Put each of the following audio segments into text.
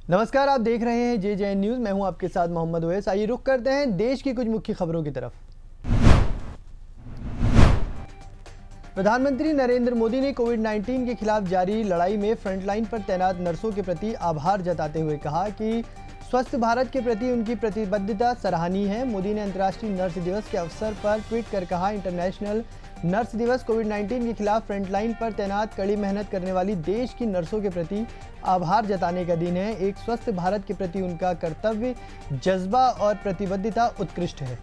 नमस्कार, आप देख रहे हैं JJN न्यूज़। मैं हूं आपके साथ मोहम्मद ओवैस। आइए रुख करते हैं देश की कुछ मुख्य खबरों की तरफ। प्रधानमंत्री नरेंद्र मोदी ने कोविड-19 के खिलाफ जारी लड़ाई में फ्रंटलाइन पर तैनात नर्सों के प्रति आभार जताते हुए कहा कि स्वस्थ भारत के प्रति उनकी प्रतिबद्धता सराहनीय है। मोदी ने अंतर्राष्ट्रीय नर्स दिवस के अवसर पर ट्वीट कर कहा, इंटरनेशनल नर्स दिवस कोविड-19 के खिलाफ फ्रंटलाइन पर तैनात कड़ी मेहनत करने वाली देश की नर्सों के प्रति आभार जताने का दिन है। एक स्वस्थ भारत के प्रति उनका कर्तव्य, जज्बा और प्रतिबद्धता उत्कृष्ट है।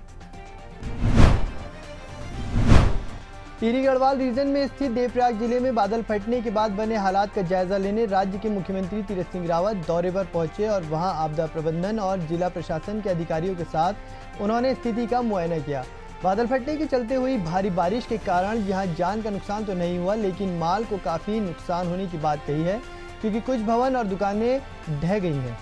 टिहरी गढ़वाल रीजन में स्थित देवप्रयाग जिले में बादल फटने के बाद बने हालात का जायजा लेने राज्य के मुख्यमंत्री तीरथ सिंह रावत दौरे पर पहुंचे और वहां आपदा प्रबंधन और जिला प्रशासन के अधिकारियों के साथ उन्होंने स्थिति का मुआयना किया। बादल फटने के चलते हुई भारी बारिश के कारण यहां जान का नुकसान तो नहीं हुआ, लेकिन माल को काफ़ी नुकसान होने की बात कही है, क्योंकि कुछ भवन और दुकानें ढह गई हैं।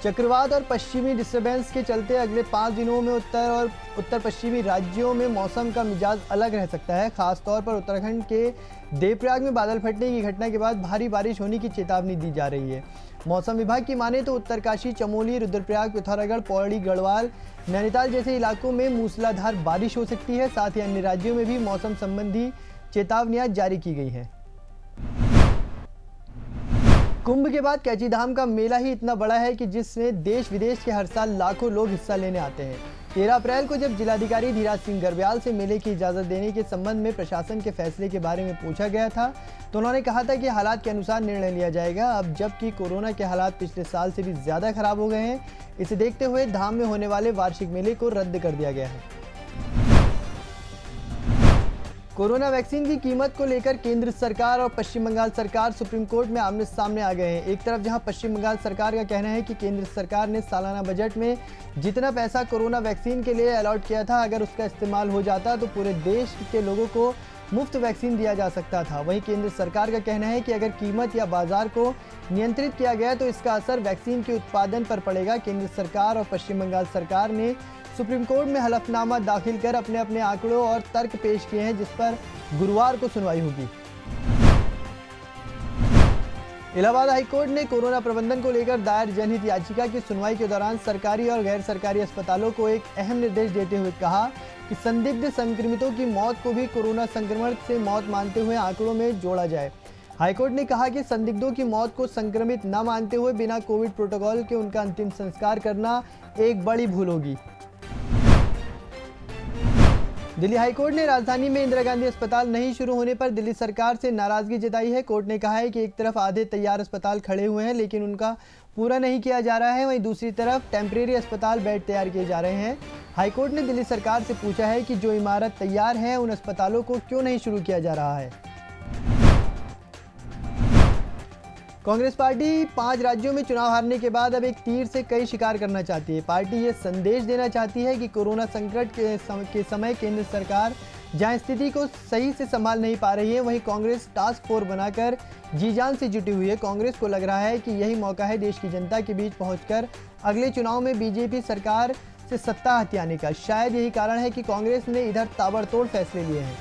चक्रवात और पश्चिमी डिस्टर्बेंस के चलते अगले 5 दिनों में उत्तर और उत्तर पश्चिमी राज्यों में मौसम का मिजाज अलग रह सकता है। खासतौर पर उत्तराखंड के देवप्रयाग में बादल फटने की घटना के बाद भारी बारिश होने की चेतावनी दी जा रही है। मौसम विभाग की माने तो उत्तरकाशी, चमोली, रुद्रप्रयाग, पिथौरागढ़, पौड़ी, गढ़वाल, नैनीताल जैसे इलाकों में मूसलाधार बारिश हो सकती है। साथ ही अन्य राज्यों में भी मौसम संबंधी चेतावनियां जारी की गई हैं। कुंभ के बाद कैची धाम का मेला ही इतना बड़ा है कि जिसमें देश विदेश के हर साल लाखों लोग हिस्सा लेने आते हैं। 13 अप्रैल को जब जिलाधिकारी धीराज सिंह गर्ब्याल से मेले की इजाज़त देने के संबंध में प्रशासन के फैसले के बारे में पूछा गया था, तो उन्होंने कहा था कि हालात के अनुसार निर्णय लिया जाएगा। अब जबकि कोरोना के हालात पिछले साल से भी ज़्यादा खराब हो गए हैं, इसे देखते हुए धाम में होने वाले वार्षिक मेले को रद्द कर दिया गया है। कोरोना वैक्सीन की कीमत को लेकर केंद्र सरकार और पश्चिम बंगाल सरकार सुप्रीम कोर्ट में आमने सामने आ गए हैं। एक तरफ जहां पश्चिम बंगाल सरकार का कहना है कि केंद्र सरकार ने सालाना बजट में जितना पैसा कोरोना वैक्सीन के लिए अलॉट किया था, अगर उसका इस्तेमाल हो जाता तो पूरे देश के लोगों को मुफ्त वैक्सीन दिया जा सकता था। वहीं केंद्र सरकार का कहना है कि अगर कीमत या बाजार को नियंत्रित किया गया तो इसका असर वैक्सीन के उत्पादन पर पड़ेगा। केंद्र सरकार और पश्चिम बंगाल सरकार ने सुप्रीम कोर्ट में हलफनामा दाखिल कर अपने अपने आंकड़ों और तर्क पेश किए हैं, जिस पर गुरुवार को सुनवाई होगी। इलाहाबाद हाईकोर्ट ने कोरोना प्रबंधन को लेकर दायर जनहित याचिका की सुनवाई के दौरान सरकारी और गैर सरकारी अस्पतालों को एक अहम निर्देश देते हुए कहा कि संदिग्ध संक्रमितों की मौत को भी कोरोना संक्रमण से मौत मानते हुए आंकड़ों में जोड़ा जाए। हाईकोर्ट ने कहा कि संदिग्धों की मौत को संक्रमित न मानते हुए बिना कोविड प्रोटोकॉल के उनका अंतिम संस्कार करना एक बड़ी भूल होगी। दिल्ली हाईकोर्ट ने राजधानी में इंदिरा गांधी अस्पताल नहीं शुरू होने पर दिल्ली सरकार से नाराजगी जताई है। कोर्ट ने कहा है कि एक तरफ आधे तैयार अस्पताल खड़े हुए हैं, लेकिन उनका पूरा नहीं किया जा रहा है, वहीं दूसरी तरफ टेम्परेरी अस्पताल बेड तैयार किए जा रहे हैं। हाईकोर्ट ने दिल्ली सरकार से पूछा है कि जो इमारत तैयार है उन अस्पतालों को क्यों नहीं शुरू किया जा रहा है। कांग्रेस पार्टी 5 राज्यों में चुनाव हारने के बाद अब एक तीर से कई शिकार करना चाहती है। पार्टी ये संदेश देना चाहती है कि कोरोना संकट के समय केंद्र सरकार जहां स्थिति को सही से संभाल नहीं पा रही है, वहीं कांग्रेस टास्क फोर्स बनाकर जी जान से जुटी हुई है। कांग्रेस को लग रहा है कि यही मौका है देश की जनता के बीच पहुंचकर अगले चुनाव में बीजेपी सरकार से सत्ता हथियाने का। शायद यही कारण है कि कांग्रेस ने इधर ताबड़तोड़ फैसले लिए हैं।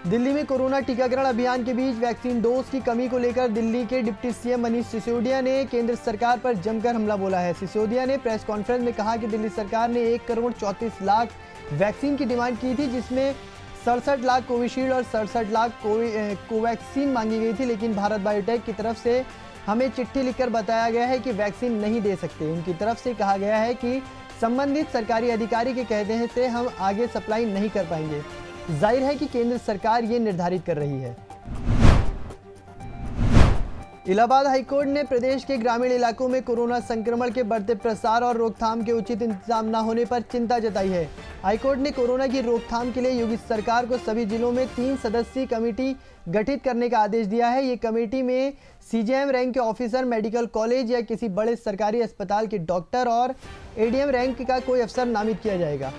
दिल्ली में कोरोना टीकाकरण अभियान के बीच वैक्सीन डोज की कमी को लेकर दिल्ली के डिप्टी सीएम मनीष सिसोदिया ने केंद्र सरकार पर जमकर हमला बोला है। सिसोदिया ने प्रेस कॉन्फ्रेंस में कहा कि दिल्ली सरकार ने 1 करोड़ 34 लाख वैक्सीन की डिमांड की थी, जिसमें 67 लाख कोविशील्ड और 67 लाख कोवैक्सीन मांगी गई थी, लेकिन भारत बायोटेक की तरफ से हमें चिट्ठी लिखकर बताया गया है कि वैक्सीन नहीं दे सकते। उनकी तरफ से कहा गया है कि संबंधित सरकारी अधिकारी के कहने से हम आगे सप्लाई नहीं कर पाएंगे। जाहिर है कि केंद्र सरकार ये निर्धारित कर रही है। इलाहाबाद हाईकोर्ट ने प्रदेश के ग्रामीण इलाकों में कोरोना संक्रमण के बढ़ते प्रसार और रोकथाम के उचित इंतजाम न होने पर चिंता जताई है। हाईकोर्ट ने कोरोना की रोकथाम के लिए योगी सरकार को सभी जिलों में 3 सदस्यीय कमेटी गठित करने का आदेश दिया है। ये कमेटी में CJM रैंक के ऑफिसर, मेडिकल कॉलेज या किसी बड़े सरकारी अस्पताल के डॉक्टर और ADM रैंक का कोई अफसर नामित किया जाएगा।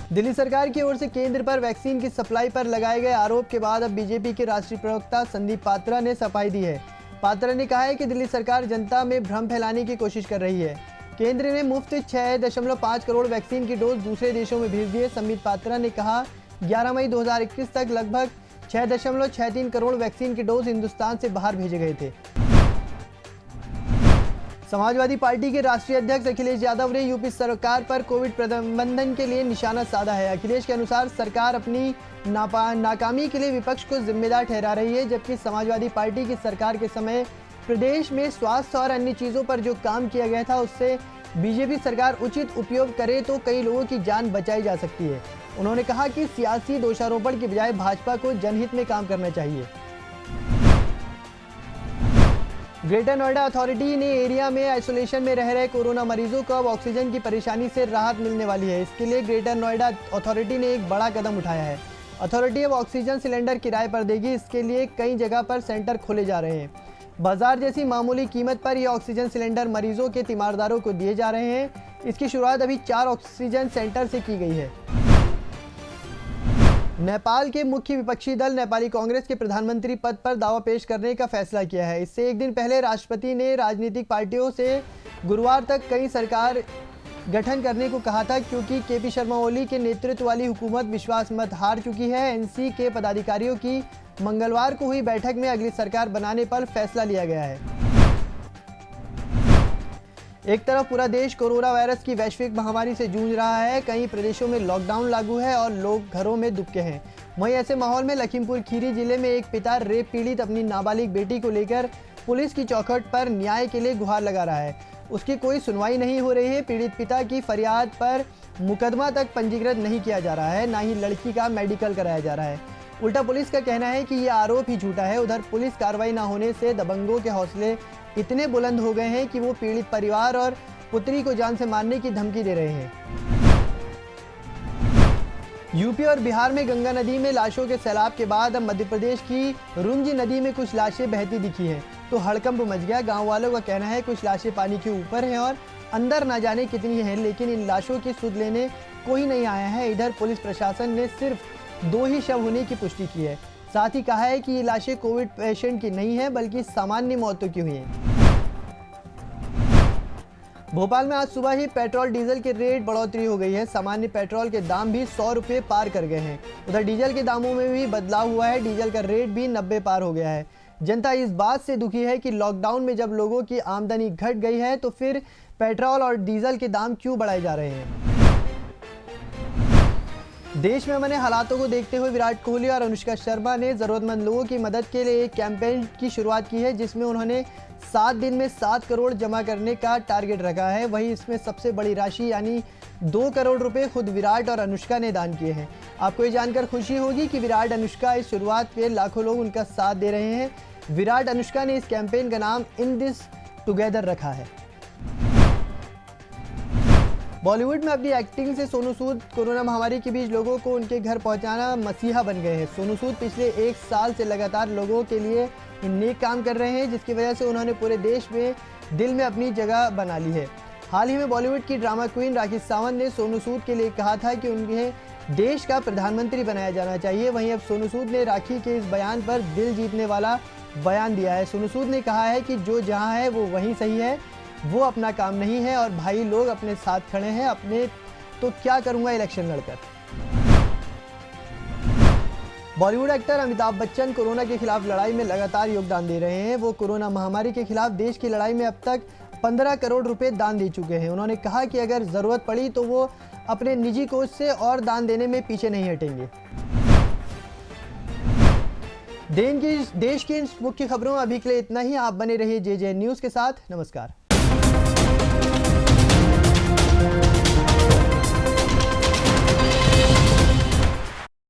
दिल्ली सरकार की ओर से केंद्र पर वैक्सीन की सप्लाई पर लगाए गए आरोप के बाद अब बीजेपी के राष्ट्रीय प्रवक्ता संदीप पात्रा ने सफाई दी है। पात्रा ने कहा है कि दिल्ली सरकार जनता में भ्रम फैलाने की कोशिश कर रही है। केंद्र ने मुफ्त 6.5 करोड़ वैक्सीन की डोज दूसरे देशों में भेज दिए। संदीप पात्रा ने कहा 11 मई 2021 तक लगभग 6.63 करोड़ वैक्सीन के डोज हिंदुस्तान से बाहर भेजे गए थे। समाजवादी पार्टी के राष्ट्रीय अध्यक्ष अखिलेश यादव ने यूपी सरकार पर कोविड प्रबंधन के लिए निशाना साधा है। अखिलेश के अनुसार सरकार अपनी नाकामी के लिए विपक्ष को जिम्मेदार ठहरा रही है, जबकि समाजवादी पार्टी की सरकार के समय प्रदेश में स्वास्थ्य और अन्य चीज़ों पर जो काम किया गया था उससे बीजेपी सरकार उचित उपयोग करे तो कई लोगों की जान बचाई जा सकती है। उन्होंने कहा कि सियासी दोषारोपण के बजाय भाजपा को जनहित में काम करना चाहिए। ग्रेटर नोएडा अथॉरिटी ने एरिया में आइसोलेशन में रह रहे कोरोना मरीजों को अब ऑक्सीजन की परेशानी से राहत मिलने वाली है। इसके लिए ग्रेटर नोएडा अथॉरिटी ने एक बड़ा कदम उठाया है। अथॉरिटी अब ऑक्सीजन सिलेंडर किराए पर देगी। इसके लिए कई जगह पर सेंटर खोले जा रहे हैं। बाजार जैसी मामूली कीमत पर ये ऑक्सीजन सिलेंडर मरीजों के तीमारदारों को दिए जा रहे हैं। इसकी शुरुआत अभी 4 ऑक्सीजन सेंटर से की गई है। नेपाल के मुख्य विपक्षी दल नेपाली कांग्रेस के प्रधानमंत्री पद पर दावा पेश करने का फैसला किया है। इससे एक दिन पहले राष्ट्रपति ने राजनीतिक पार्टियों से गुरुवार तक कई सरकार गठन करने को कहा था, क्योंकि केपी शर्मा ओली के नेतृत्व वाली हुकूमत विश्वास मत हार चुकी है। एनसी के पदाधिकारियों की मंगलवार को हुई बैठक में अगली सरकार बनाने पर फैसला लिया गया है। एक तरफ पूरा देश कोरोना वायरस की वैश्विक महामारी से जूझ रहा है, कई प्रदेशों में लॉकडाउन लागू है और लोग घरों में दुबके हैं। वहीं ऐसे माहौल में लखीमपुर खीरी जिले में एक पिता रेप पीड़ित अपनी नाबालिग बेटी को लेकर पुलिस की चौखट पर न्याय के लिए गुहार लगा रहा है। उसकी कोई सुनवाई नहीं हो रही है। पीड़ित पिता की फरियाद पर मुकदमा तक पंजीकृत नहीं किया जा रहा है, ना ही लड़की का मेडिकल कराया जा रहा है। उल्टा पुलिस का कहना है कि ये आरोप ही झूठा है। उधर पुलिस कार्रवाई न होने से दबंगों के हौसले इतने बुलंद हो गए हैं कि वो पीड़ित परिवार और पुत्री को जान से मारने की धमकी दे रहे हैं। यूपी और बिहार में गंगा नदी में लाशों के सैलाब के बाद अब मध्य प्रदेश की रुंजी नदी में कुछ लाशें बहती दिखी हैं, तो हड़कंप मच गया। गांव वालों का कहना है कुछ लाशें पानी के ऊपर हैं और अंदर ना जाने कितनी हैं, लेकिन इन लाशों की सुध लेने कोई नहीं आया है। इधर पुलिस प्रशासन ने सिर्फ 2 ही शव होने की पुष्टि की है। साथ ही कहा है कि ये लाशें कोविड पेशेंट की नहीं है, बल्कि सामान्य मौतों की हुई हैं। भोपाल में आज सुबह ही पेट्रोल डीजल के रेट बढ़ोतरी हो गई है। सामान्य पेट्रोल के दाम भी 100 रुपये पार कर गए हैं। उधर डीजल के दामों में भी बदलाव हुआ है। डीजल का रेट भी 90 पार हो गया है। जनता इस बात से दुखी है कि लॉकडाउन में जब लोगों की आमदनी घट गई है तो फिर पेट्रोल और डीजल के दाम क्यों बढ़ाए जा रहे हैं। देश में बने हालातों को देखते हुए विराट कोहली और अनुष्का शर्मा ने ज़रूरतमंद लोगों की मदद के लिए एक कैंपेन की शुरुआत की है, जिसमें उन्होंने 7 दिन में 7 करोड़ जमा करने का टारगेट रखा है। वहीं इसमें सबसे बड़ी राशि यानी 2 करोड़ रुपए खुद विराट और अनुष्का ने दान किए हैं। आपको ये जानकर खुशी होगी कि विराट अनुष्का इस शुरुआत पे लाखों लोग उनका साथ दे रहे हैं। विराट अनुष्का ने इस कैंपेन का नाम इन दिस टुगेदर रखा है। बॉलीवुड में अपनी एक्टिंग से सोनू सूद कोरोना महामारी के बीच लोगों को उनके घर पहुंचाना मसीहा बन गए हैं। सोनू सूद पिछले 1 साल से लगातार लोगों के लिए नेक काम कर रहे हैं, जिसकी वजह से उन्होंने पूरे देश में दिल में अपनी जगह बना ली है। हाल ही में बॉलीवुड की ड्रामा क्वीन राखी सावंत ने सोनू सूद के लिए कहा था कि उन्हें देश का प्रधानमंत्री बनाया जाना चाहिए। वहीं अब सोनू सूद ने राखी के इस बयान पर दिल जीतने वाला बयान दिया है। सोनू सूद ने कहा है कि जो जहाँ है वो वहीं सही है, वो अपना काम नहीं है और भाई लोग अपने साथ खड़े हैं, अपने तो क्या करूंगा इलेक्शन लड़कर। बॉलीवुड एक्टर अमिताभ बच्चन कोरोना के खिलाफ लड़ाई में लगातार योगदान दे रहे हैं। वो कोरोना महामारी के खिलाफ देश की लड़ाई में अब तक 15 करोड़ रुपए दान दे चुके हैं। उन्होंने कहा कि अगर ज़रूरत पड़ी तो वो अपने निजी कोष से और दान देने में पीछे नहीं हटेंगे। देश की इन मुख्य खबरों में अभी के लिए इतना ही। आप बने रहिए JJ न्यूज़ के साथ। नमस्कार।